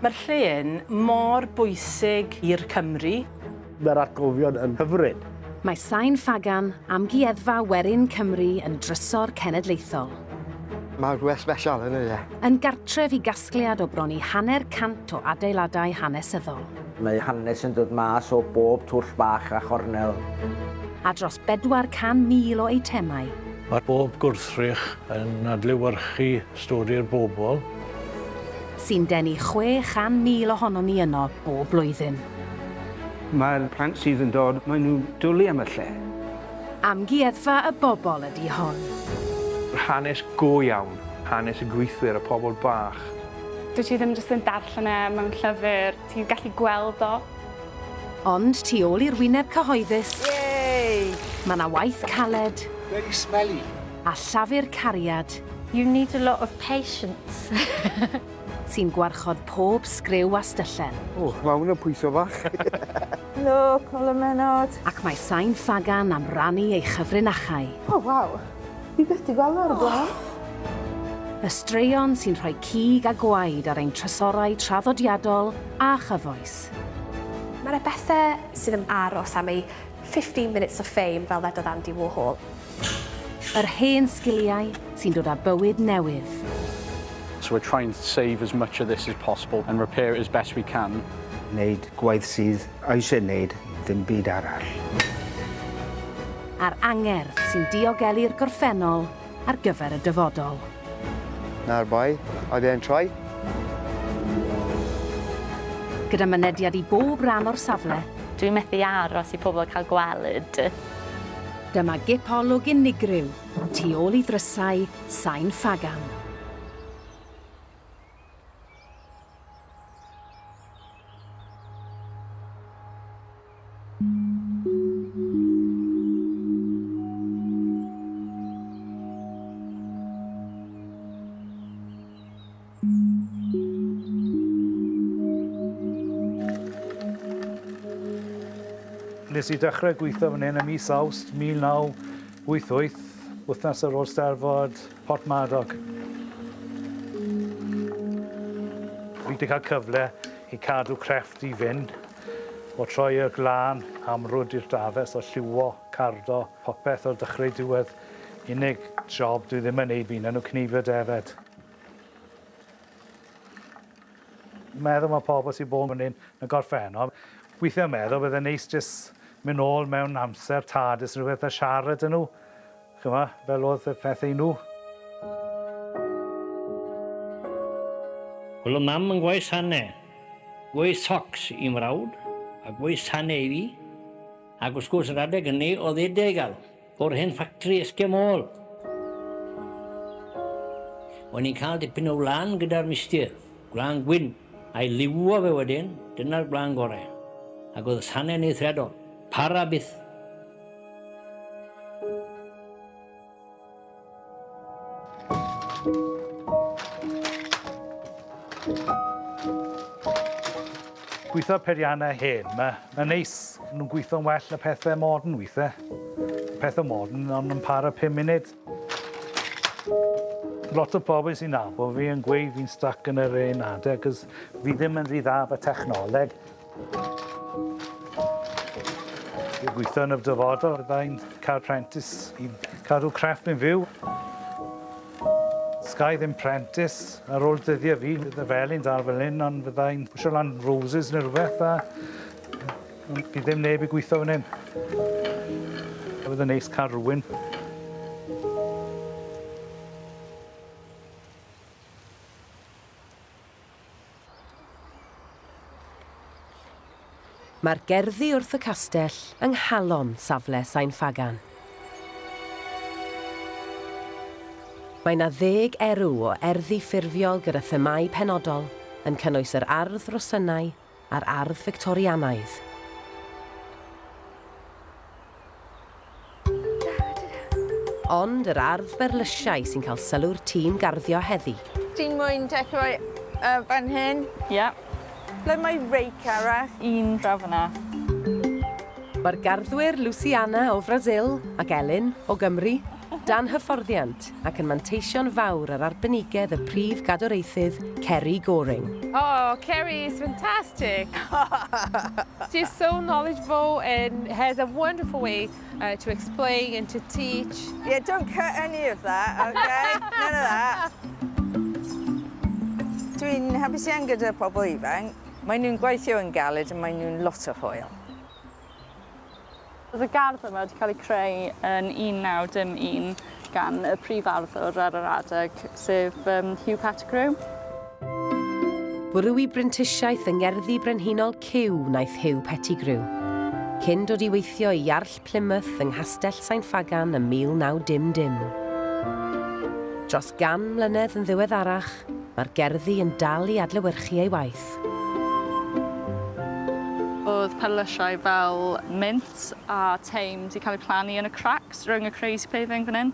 Mae'r lle mor bwysig i'r Cymru. Mae'r atgofion yn hyfryd. Mae Sain Ffagan, amgueddfa Werin Cymru yn drysor cenedlaethol. Mae'n rhywbeth special yn yna. Yn gartref i gasgliad o bron i 100 o adeiladau hanesyddol. Mae hanes yn dod mas o bob twll bach a chornel. A dros 400,000 o eitemau. Mae bob gwrthrych yn adlewyrchu stori'r bobl. Sy'n denu 600,000 ohono ni yno bob blwyddyn. Mae'r plant sydd yn dod, maen nhw'n dwlu am y lle. Amgueddfa y bobl ydy hon. Hanes go iawn, hanes y gweithwyr, y pobl bach. Dwi ti ddim jyst yn darllen mewn llyfr, ti'n gallu gweld o. Ond tu ôl i'r wyneb cyhoeddus, mae yna waith caled, Very smelly. a llafur cariad You need a lot of patience. sy'n gwarchod pob sgriw a styllen. O, mae hwnna'n pwyso bach. Look, all y menod. Ac mae Sain Ffagan am rannu ei chyfrinachau. Oh, waw. Fi byth i gweld o'r blaen. Y straeon sy'n rhoi cig a gwaed ar ein trysorau traddodiadol a chyfoes. Mae'na bethau sydd yn aros am ei 15 minutes of fame fel ddedodd Andy Warhol. Yr hen sgiliau sy'n dod â bywyd newydd. So we're trying to save as much of this as possible and repair it as best we can. Wneud gwaith sydd eisiau wneud, ddim byd arall. A'r angerdd sy'n diogelu'r gorffennol ar gyfer y dyfodol. Na'r bai, a fe'n troi. Gyda mynediad i bob ran o'r safle, Dwi'n methu aros i pobl cael gweld. dyma gipolwg unigryw tu ôl i ddrysau Sain Ffagan. Nes i dechrau gweithio fan hyn ym mis Awst 1988, wythnos ar ôl Steddfod Porthmadog. Fi wedi cael cyfle i cadw crefft i fynd, o troi y glân, amrwd i'r dafes, o lliwo, cardo, popeth o'r dechrau diwedd. Unig job dwi ddim yn neud fi'n nhw cnifio defed. Meddwl mae pobl sy'n bod fan hyn yn gorffennol. Weithio meddwl bydd yn neis jyst mynd nôl mewn amser tadus rhywbeth a siarad yn nhw. Chyma, fel oedd y pethau nhw. Wel, y mam yn gwaith hanne. Gwaith socs i mrawd, a gwaith hanne i fi. Ac wrth gwrs yr adeg hynny o ddeudegal, o'r hen ffactri Esgemol. O'n i'n cael dipyn o wlan gyda'r mistir, gwlan gwyn, a'i liwo fe wedyn, dyna'r gwlan gorau. Ac oedd y sanau'n eithriadol, para byth. Gweithio peiriannau hen, mae'n neis. Nhw'n gweithio'n well na pethau modern weithiau. Pethau modern ond yn para 5 munud. Lot o bobl sy'n nabod fi yn gweud fi'n stuck yn yr un adeg, cos fi ddim yn rhy dda efo technoleg. Fi'n gweithio yn y dyfodol, byddai'n cael apprentice i cadw crefft yn fyw. Sgai ddim apprentice ar ôl dyddiau fi, bydd y felyn dal fel hyn, ond byddai'n pwysio lan roses neu rhywbeth, a fi ddim neb i gweithio fan hyn. Bydd yn neis cael rhywun. Mae'r gerddi wrth y castell yng nghalon safle Sain Ffagan. Mae yna 10 erw o erddi ffurfiol gyda themau penodol yn cynnwys yr ardd Rosynau a'r ardd Fictorianaidd. Ond yr ardd berlysiau sy'n cael sylw'r tîm garddio heddi. Ti'n mwyn dechrau fan hyn? Ie. Ble mae reic arall? Un draw fyna. Mae'r garddwyr Luciana o Brasil ac Elin o Gymru dan hyfforddiant ac yn manteision fawr ar arbenigedd y prif gadwraethydd Ceri Goring. Oh, Ceri is fantastic. She's so knowledgeable and has a wonderful way to explain and to teach. Yeah, don't cut any of that, okay? None of that. Dwi'n hapus iawn gyda pobl ifanc. Maen nhw'n gweithio yn galed a maen nhw'n lot o hwyl. Oedd y gardd yma wedi cael ei creu yn 1911 gan y prif arddwr ar yr adeg, sef Hugh Pettigrew. Bwrw i brentisiaeth yng ngerddi brenhinol Cyw wnaeth Hugh Pettigrew, cyn dod i weithio i Iarll Plymouth yng Nghastell Sain Ffagan ym 1910. Dros 100 mlynedd yn ddiweddarach, mae'r gerddi yn dal i adlewyrchu ei waith. Oedd perlysiau fel mint a teim wedi cael eu plannu yn y cracks rhwng y crazy paving fan hyn.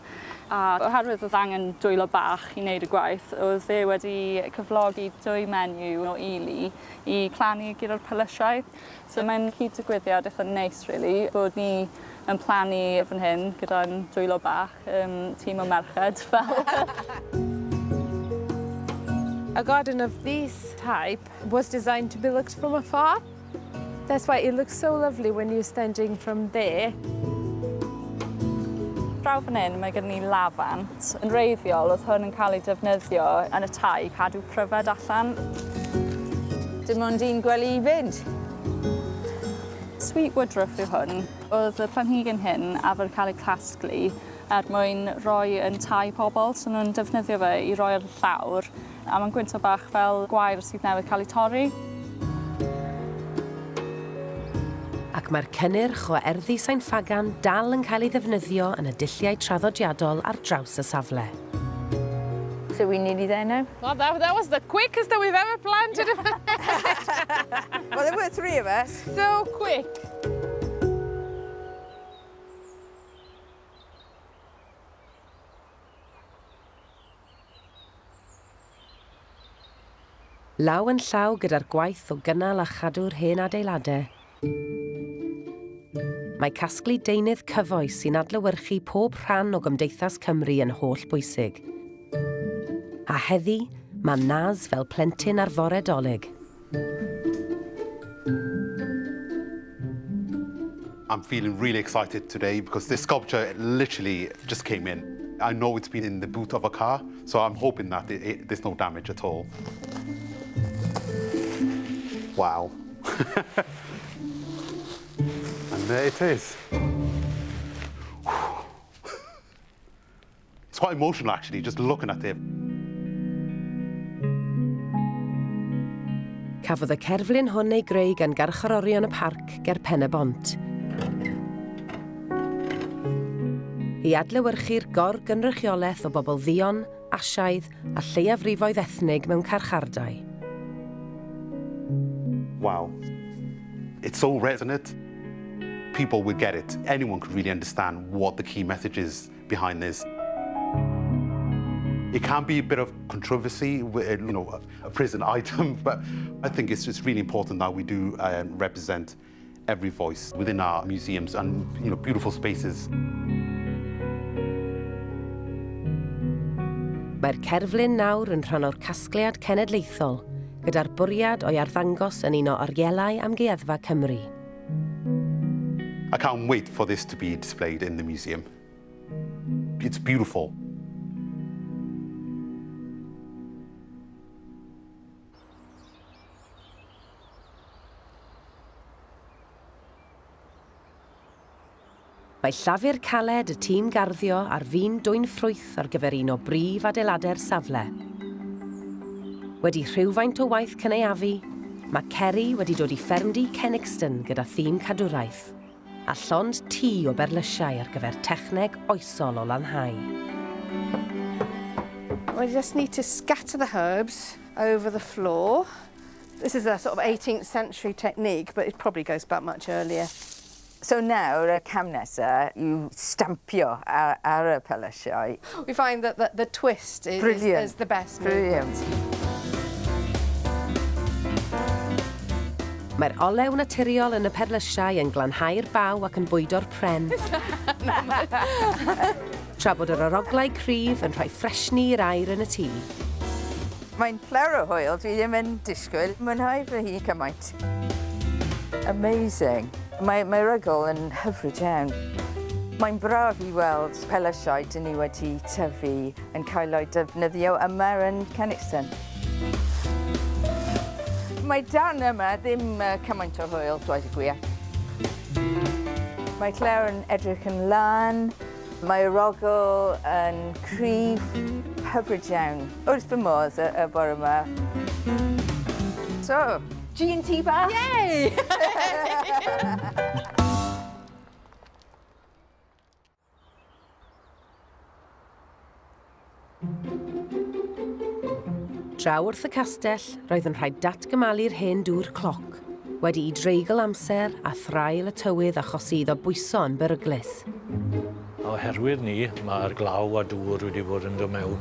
A oherwydd oedd angen dwylo bach i wneud y gwaith, oedd e wedi cyflogi 2 menyw o ili i plannu gyda'r perlysiau. So mae'n cyd-digwyddiad eitha neis, really, bod ni yn plannu fan hyn gyda'n dwylo bach, tîm o merched fel. A garden of this type was designed to be looked from afar. That's why it looks so lovely when you're standing from there. Draw fan hyn, mae gen ni lafant. Yn reiddiol, oedd hwn yn cael ei defnyddio yn y tai i cadw pryfed allan. Dim ond un gwely i fynd. Sweet woodruff yw hwn. Oedd y planhigyn hyn arfer cael ei casglu mwyn roi yn tai pobl, so nhw'n defnyddio fe i roi ar y llawr. A mae'n gwynt o bach fel gwair sydd newydd cael ei torri. Ac mae'r cynnyrch o erddi Sain Ffagan dal yn cael ei ddefnyddio yn y dulliau traddodiadol ar draws y safle. So we nearly there now? Well, that was the quickest that we've ever planted. Well, there were 3 of us. So quick. Law yn llaw gyda'r gwaith o gynnal a chadw'r hen adeiladau. Mae casglu deunydd cyfoes sy'n adlewyrchu pob rhan o Gymdeithas Cymru yn holl bwysig. A heddi, mae nas fel plentyn ar fore dolyg. I'm feeling really excited today because this sculpture literally just came in. I know it's been in the boot of a car, so I'm hoping that there's no damage at all. Wow. And there it is. It's quite emotional, actually, just looking at it. Cafodd y cerflun hwn ei greu gan garcharorion y parc ger Pen y Bont. I adlewyrchu'r gorgynrychiolaeth o bobl ddion, asiaidd a lleiafrifoedd ethnig mewn carchardai. Wow. It's so resonant. People will get it. Anyone could really understand what the key message is behind this. It can be a bit of controversy with, a prison item, but I think it's just really important that we do represent every voice within our museums and, beautiful spaces. Mae'r cerflun nawr yn rhan o'r casgliad cenedlaethol, gyda'r bwriad o'i arddangos yn un o orielau amgueddfa Cymru. I can't wait for this to be displayed in the museum. It's beautiful. Mae llafur caled y tîm garddio ar fin dwyn ffrwyth ar gyfer un o brif adeiladau'r safle. Wedi rhywfaint o waith cyneuafu, mae Ceri wedi dod i ffermdy Kennixton gyda thîm cadwraeth, a llond tŷ o berlysiau ar gyfer techneg oesol o lanhau. We just need to scatter the herbs over the floor. This is a sort of 18th century technique, but it probably goes back much earlier. So nawr, y cam nesaf yw stampio ar y perlysiau. We find that the twist is the best. Brilliant. Mae'r olew naturiol yn y perlysiau yn glanhau'r baw ac yn bwydo'r pren. tra bod yr aroglau cryf yn rhoi ffresni i'r air yn y tŷ. Mae'n plewr o hwyl, dwi ddim yn disgwyl. Mwynhau fy hi cymaint. Amazing. Mae rygl yn hyfryd iawn. Mae'n braf i weld pelysiau dyn ni wedi tyfu yn cael o'i defnyddio yma yn Kennixton. Mae dan yma ddim cymaint o hwyl, dweud y gwir. Mae Claire yn edrych yn lan, mae rogl yn cryf, hyfryd iawn. Wrth fy modd y bore yma. So, G&T bach? Yay! Draw wrth y castell, roedd yn rhaid datgymalu'r hen dŵr cloc, wedi i dreigl amser a thrail y tywydd achosi iddo bwyso yn beryglus. Oherwydd ni, mae'r glaw a dŵr wedi bod yn dod mewn.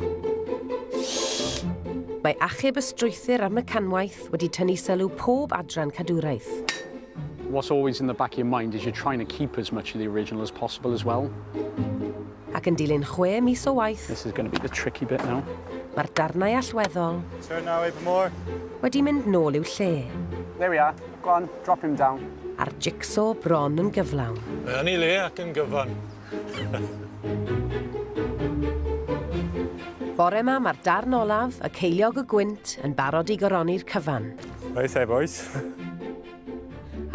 Mae achub y strwythyr ar mecanwaith wedi tynnu sylw pob adran cadwraeth. What's always in the back of your mind is you're trying to keep as much of the original as possible as well. Ac yn dilyn 6 mis o waith, This is going to be the tricky bit now. Mae'r darnau allweddol Turn now, even more. wedi mynd nôl i'w lle. There we are. Go on, drop him down. A'r jigsaw bron yn gyflawn. Mae yn ei le ac yn gyfan. Bore yma mae'r darn olaf, y ceiliog y gwynt, yn barod i goroni'r cyfan. Right there, boys.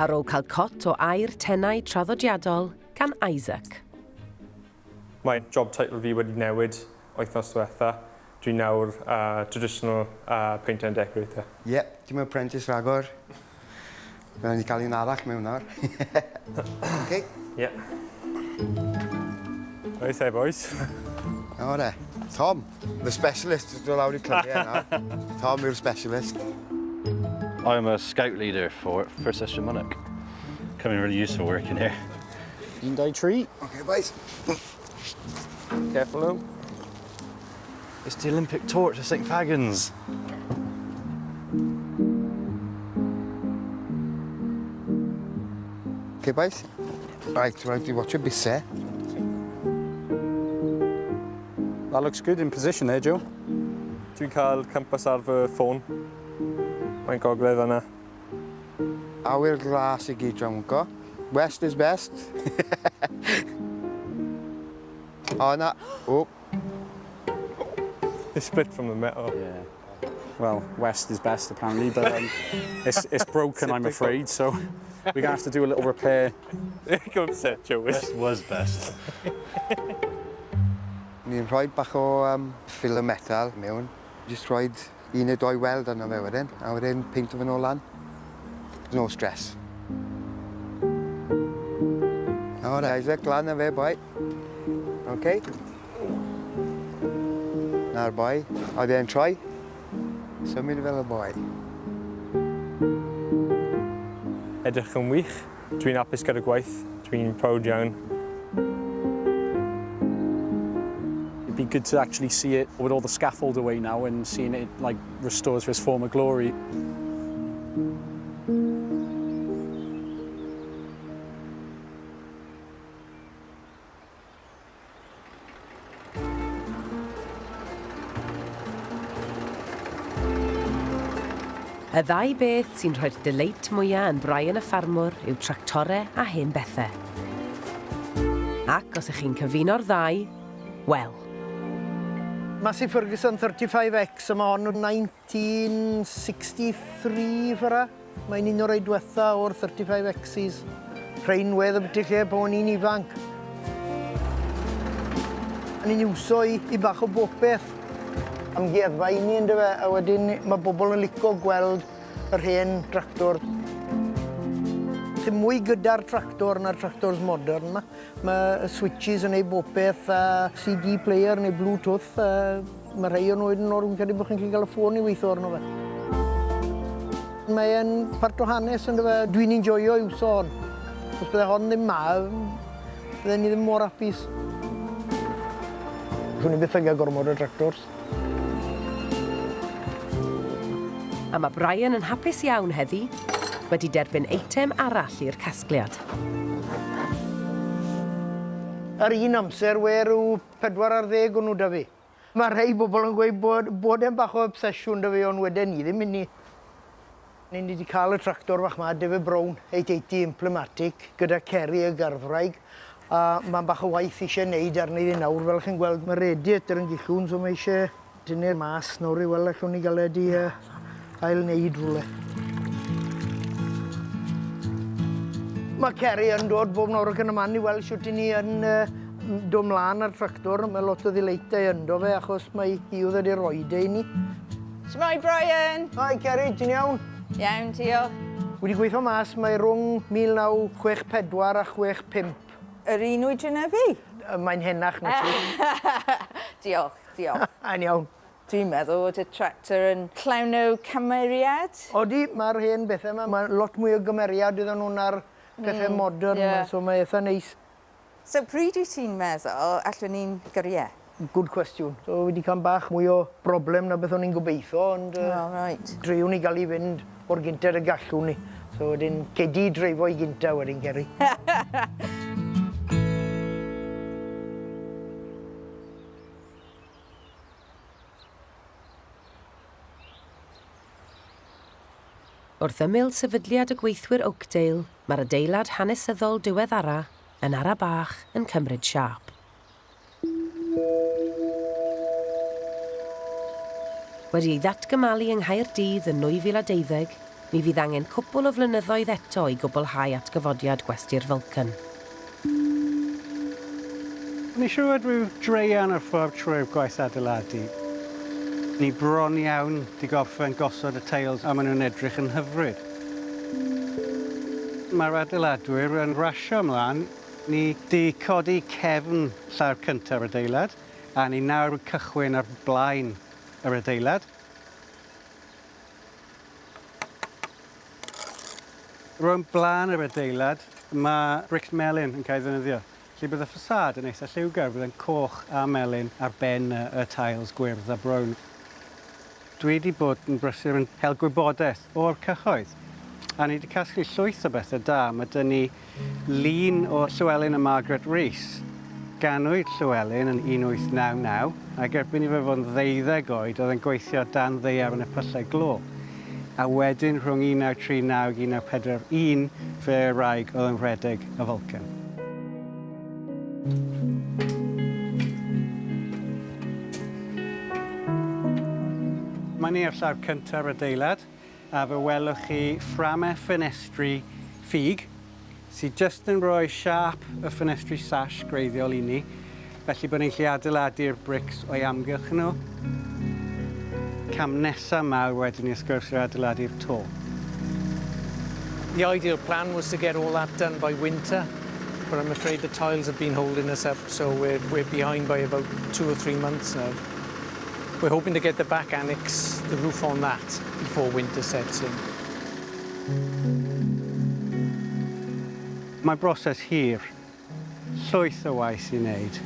Ar ôl cael cot o air tenau traddodiadol gan Isaac. Mae job title fi wedi newid wythnos diwetha. Dwi'n nawr traditional painter and decorator. Yep, dim apprentice ragor. Byddwn ni cael un arall mewn nawr. OK? Yeah. Right there, boys. O de. Tom, the specialist. Dwi'n lawr i clybiau nawr. Tom yw'r specialist. I'm a scout leader for 1st Session Monarch. Coming really used to working here. Un, dau, tri. OK, boys. Careful now. It's the Olympic torch of Sain Ffagan's. OK, boys. Right, to watch your bise. That looks good in position there, Joe. Dwi'n cael campus ar fy ffôn. Mae'n gogledd yna. Awyr glas I gyd drawn go. West is best. Oh, na. Oh. It's split from the metal. Yeah. Well, west is best apparently, but it's broken, I'm afraid, so we're going to have to do a little repair. Go upset, Joe. West was best. Ni'n rhoi bach o ffil o metal mewn. Just rhoi un neu doi weld arno fe wedyn, a wedyn peintio fe nôl lan. No stress. O, Isaac, lan a fe, boi. OK? Na'r boi, oedd e'n troi. Symud fel y boi. Edrych yn wych. Dwi'n apus gyda gwaith. Dwi'n proud iawn. It'd be good to actually see it with all the scaffold away now and seeing it like restores its former glory. Y ddau beth sy'n rhoi'r dyleit mwyaf yn Brian y ffarmwr yw tractorau a hen bethau. Ac os ych chi'n cyfuno'r ddau, wel. Massey Ferguson 35X yma hon o 1963 ffyra. Mae'n un o'r diwetha o'r 35Xs. Rheinwedd y byti lle bod ni'n ifanc. Ni'n iwso I bach o bopeth. Amgueddfa I ni ynddo fe, a wedyn mae bobl yn licio gweld yr hen tractor. Ti'n mwy gyda'r tractor na'r tractors modern yma. Mae switches yn ei bopeth, CD player neu Bluetooth. Mae rhai o'n oed yn orwyn credu bod chi'n gallu cael y ffôn I weithio arno fe. Mae'n part o hanes ynddo fe. Dwi'n enjoyo iwso hon. Os bydde hon ddim ma, bydde ni ddim mor hapus. Rwy'n I byth yn gael gormod o tractors. A mae Brian yn hapus iawn heddi, wedi derbyn eitem arall i'r casgliad. Ar un amser, we rhyw 4 ar 10 o'n nhw da fi. Mae rhai bobl yn gweud bod e'n bach o obsesiwn da fi, ond wedyn ni ddim mynd ni. Ni wedi cael y tractor fach ma, David Brown, 880 Implementic, gyda Ceri y garddwraig. A mae'n bach o waith eisiau wneud arni ddi nawr, fel chi'n gweld. Mae radiator yn gillwn, so mae eisiau dynnu'r mas nawr i weld allwn ni gael di ail-wneud rhywle. Mae Ceri yn dod bob nawr ac yn y man i weld siwt i ni yn dod mlaen ar tractor. Mae lot o ddileitau yndo fe, achos mae hi oedd wedi roed e i ni. Shmai, Brian! Hai, Ceri, ti'n iawn? Iawn, diolch. Wedi gweithio mas, mae rhwng 1964 a 65. Yr un oedran na fi? Mae'n henach na ti. Diolch, diolch. A'n iawn. Dwi'n meddwl bod y tractor yn llawn o cymeriad. Odi, mae'r hen bethau yma. Mae lot mwy o gymeriad iddyn nhw'n ar bethau modern, so mae eitha neis. So pryd wyt ti'n meddwl allwn ni'n gyriau? Good question. So wedi cael bach mwy o broblem na beth o'n i'n gobeithio, ond driwn ni gael i fynd o'r gynted y gallwn ni. So wedyn, cedi dreifo i gynta wedyn, Ceri. Wrth ymyl sefydliad y gweithwyr Oakdale, mae'r adeilad hanesyddol diweddara yn ara bach yn cymryd siap. Wedi ei ddatgymalu yng Nghaerdydd yn 2012, mi fydd angen cwpl o flynyddoedd eto i gwblhau atgyfodiad gwesty'r Vulcan. Ni siŵr rhyw dreian o'r ffordd trwy'r gwaith adeiladu. Ni bron iawn di gorffen gosod y teils a maen nhw'n edrych yn hyfryd. Mae'r adeiladwyr yn rasio ymlaen. Ni di codi cefn llawr cyntaf yr adeilad a ni nawr yn cychwyn ar blaen yr adeilad. Rwy'n blaen yr adeilad, mae brics melyn yn cael ei ddefnyddio. Felly bydd y ffasad yn eitha lliwgar, bydd yn coch a melyn ar ben y tiles gwyrdd a brown. Dwi wedi bod yn brysur yn hel gwybodaeth o'r cyhoedd. A ni wedi casglu llwyth o bethau da. Mae dyn ni lun o Llywelyn y Margaret Rees. Ganwyd Llywelyn yn 1899, ac erbyn i fe fod yn 12 oed, oedd yn gweithio dan ddeiar yn y pyllau glo. A wedyn rhwng 1939 ac 1941, fe wraig oedd yn rhedeg y Vulcan. Mae ni ar llawr cyntaf yr adeilad, a fe welwch chi fframau ffenestri ffug, sydd jyst yn rhoi siap y ffenestri sash greiddiol i ni, felly bod ni'n gallu adeiladu'r brics o'i amgylch nhw. Cam nesaf mawr wedyn ni sgwrs i'r adeiladu'r to. The ideal plan was to get all that done by winter, but I'm afraid the tiles have been holding us up, so we're behind by about 2 or 3 months now. We're hoping to get the back annex, the roof on that, before winter sets in. Mae broses hir, llwyth o waith i wneud.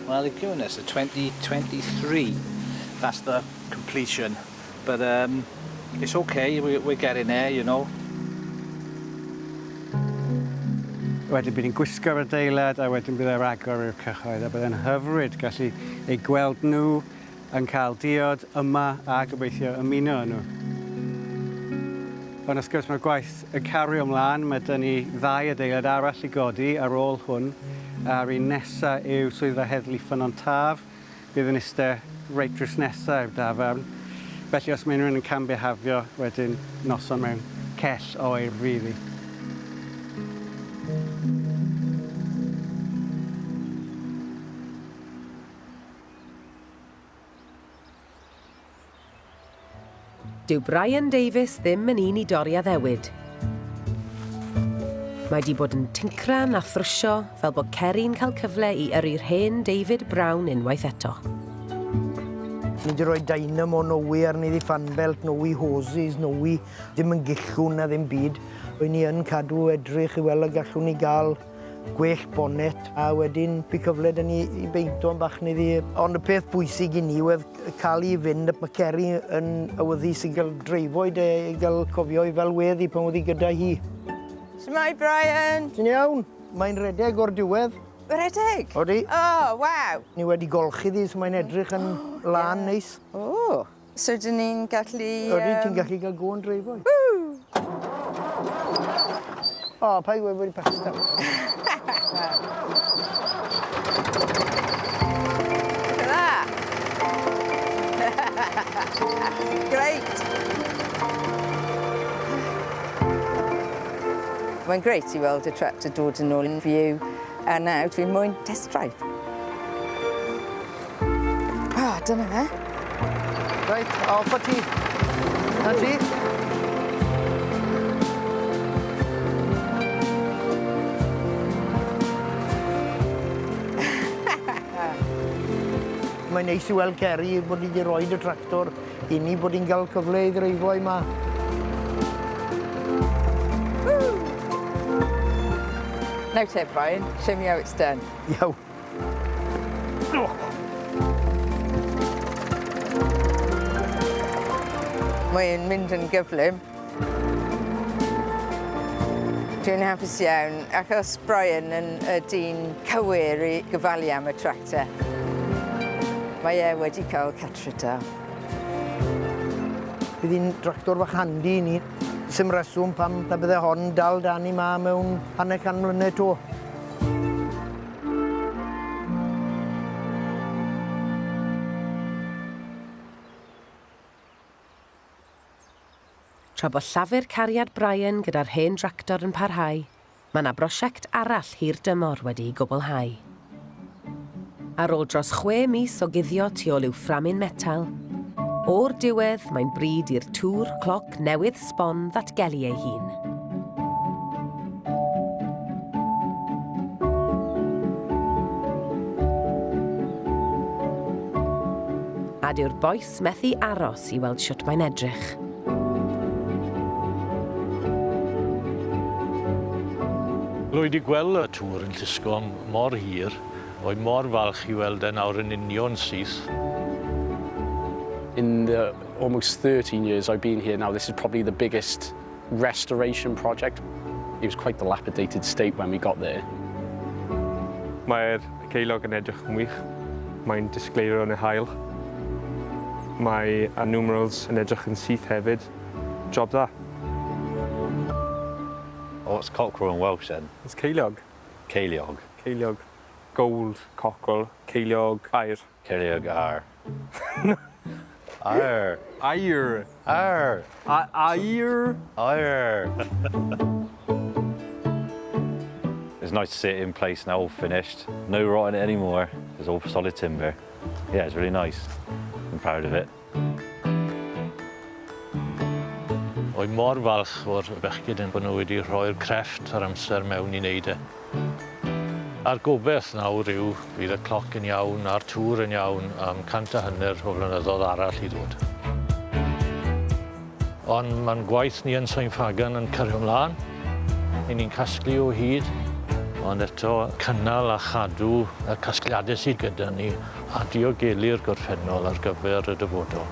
Well, they've given us a 2023. That's the completion. But it's okay, we're getting there, you know. Wedyn bydd ni'n gwisgo'r adeilad a wedyn bydd e'r agor i'r cyhoedd a bydd e'n hyfryd gallu eu gweld nhw yn cael diod yma a gobeithio ymuno nhw. Ond wrth gwrs mae'r gwaith yn cario ymlaen, mae dyn ni 2 adeilad arall i godi ar ôl hwn. A'r un nesaf yw swyddfa heddlu Ffynnon Taf. Bydd yn eistedd reit drws nesaf i'r dafarn. Felly os mae unrhyw yn cambihafio, wedyn noson mewn cell oer rili. Dyw Brian Davies ddim yn un i dorri a ddewid. Mae wedi bod yn tincran a thrwsio fel bod Ceri'n cael cyfle i yrru'r hen David Brown unwaith eto. Ni wedi rhoi dynamo nowi arni ddi fanbelt, nowi hoses, nowi ddim yn gillwn na ddim byd. Rwy'n ni yn cadw edrych i weld y gallwn ni gael gwell bonnet a wedyn bu cyfle da ni i beinto yn bach ni ddi. Ond y peth bwysig i ni oedd cael i fynd, mae Ceri yn awyddu sy'n cael dreifoed i gael cofio i fel weddi pan oedd hi gyda hi. Shmai, Brian! Ti'n iawn? Mae'n redeg o'r diwedd. Redig? Odi. O, waw. Ni wedi golchi ddi, so mae'n edrych yn lan neis. O, so dyn ni'n gallu... Odi, ti'n gallu gael go yn dreifo. O, pa i wedi pasta. Greit. Mae'n greit i weld y tractor dod yn ôl yn fyw, a nawr dwi'n mwyn test drive. O, dyna fe. Reit, off o ti. Na ti. Mae'n neis i weld Ceri bod ni wedi rhoi y tractor i ni bod ni'n cael cyfle i ddreifo i ma. Now te, Brian, show me how it's done. Iawn. Mae'n mynd yn gyflym. Dwi'n hapus iawn, achos Brian yn dyn cywir i gyfalu am y tractor. Mae wedi cael catra da. Bydd hi'n tractor bach handi i ni. Sym reswm pam na bydde hon dal dan i ma mewn hanner can mlynedd to. Tra bod llafur cariad Brian gyda'r hen tractor yn parhau, mae yna brosiect arall hir dymor wedi'i gwblhau. Ar ôl dros 6 mis o guddio tu ôl i'w fframyn metal, o'r diwedd mae'n bryd i'r Dwr y Cloc newydd sbon ddatgelu ei hun. A dyw'r boes methu aros i weld sut mae'n edrych. Rwy wedi gweld y tŵr yn llusgo mor hir, o'i mor falch i weld e nawr yn union syth. In the almost 13 years I've been here now, this is probably the biggest restoration project. It was quite dilapidated state when we got there. Mae'r ceilog yn edrych yn wych. Mae'n disgleirio yn y haul. Mae numerals yn edrych yn syth hefyd. Job da. Oh, what's cockerel in Welsh then? It's ceilog. Ceiliog. Ceiliog. Gold, cockerel, ceiliog, air. Ceiliog ar. Air. Air. Air. Air. Air. It's nice to see it in place now, all finished. No rotting it anymore. It's all solid timber. Yeah, it's really nice. I'm proud of it. O'i mor falch o'r bechgyn yn bod nhw wedi rhoi'r crefft ar amser mewn i wneud e. A'r gobeith nawr yw bydd y cloc yn iawn a'r tŵr yn iawn am 100 o flynyddoedd arall i ddod. Ond mae'n gwaith ni yn Sain Ffagan yn cario ymlaen. Ni'n casglu o hyd, ond eto cynnal a chadw y casgliadau sydd gyda ni a diogelu'r gorffennol ar gyfer y dyfodol.